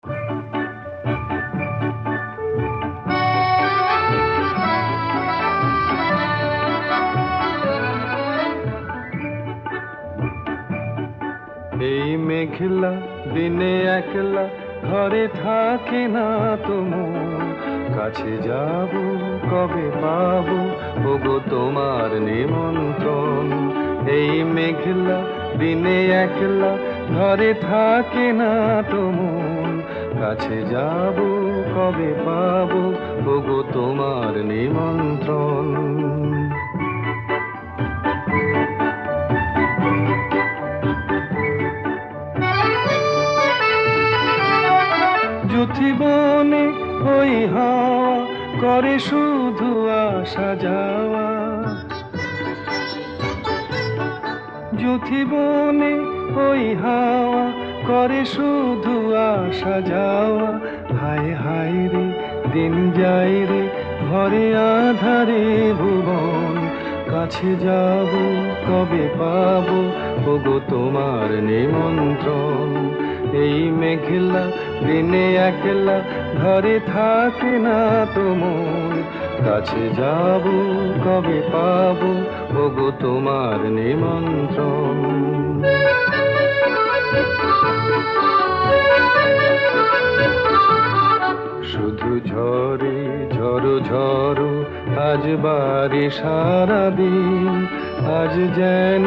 এই মেঘলা দিনে একলা ঘরে থাকে না তো মন, কাছে যাব কবে পাবো ওগো তোমার নিমন্ত্রণ। এই মেঘলা দিনে একলা ঘরে থাকে না তো মন, কাছে যাব কবে পাবো ওগো তোমার নিমন্ত্রণ। যুথিবনে ওই হাওয়া করে শুধু আসা যাওয়া, যুথিবনে ওই হাওয়া করে শুধু আসা যাওয়া। হায় হায় রে দিন যায় রে ঘরে আধারে ভুবন, কাছে যাব কবে পাবো ওগো তোমার নিমন্ত্রণ। এই মেঘলা দিনে একলা ঘরে থাকে না তো মন, কাছে যাব কবে পাবো ওগো তোমার নিমন্ত্রণ। শুধু ঝরে ঝড়ো ঝড়ো আজ বারে সারাদিন, আজ যেন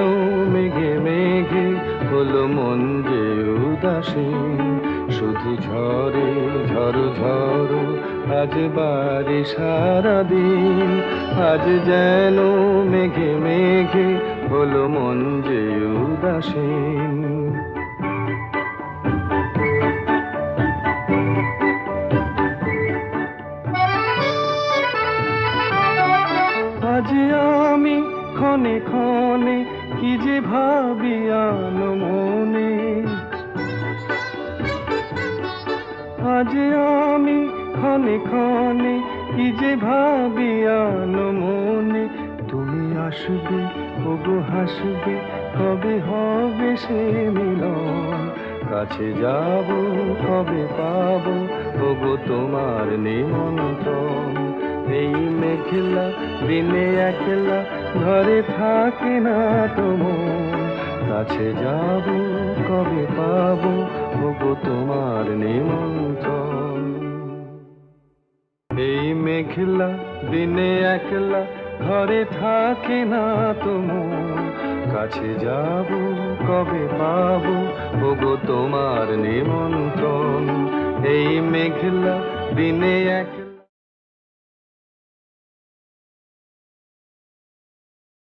মেঘে মেঘে হলো মন যে উদাসীন। শুধু ঝরে ঝড়ো ঝড়ো আজ বারে সারাদিন, আজ যেন মেঘে মেঘে হলো মন যে উদাসীন। আজ আমি ক্ষণে ক্ষণে কি যে ভাবি আনো মনে, আজ আমি ক্ষণে ক্ষণে কি যে ভাবি আনো মনে। তুমি আসবে ওগো হাসবে কবে হবে সে মিলন, কাছে যাব কবে পাবো ওগো তোমার নিমন্ত্রণ। এই মেঘলা দিনে একলা ঘরে থাকে না তো মন, কাছে যাব কবে পাবো ওগো তোমার নিমন্ত্রণ। এই মেঘলা দিনে একলা ঘরে থাকে না তো মন, কাছে যাব কবে পাবো ওগো তোমার নিমন্ত্রণ। এই মেঘলা দিনে একলা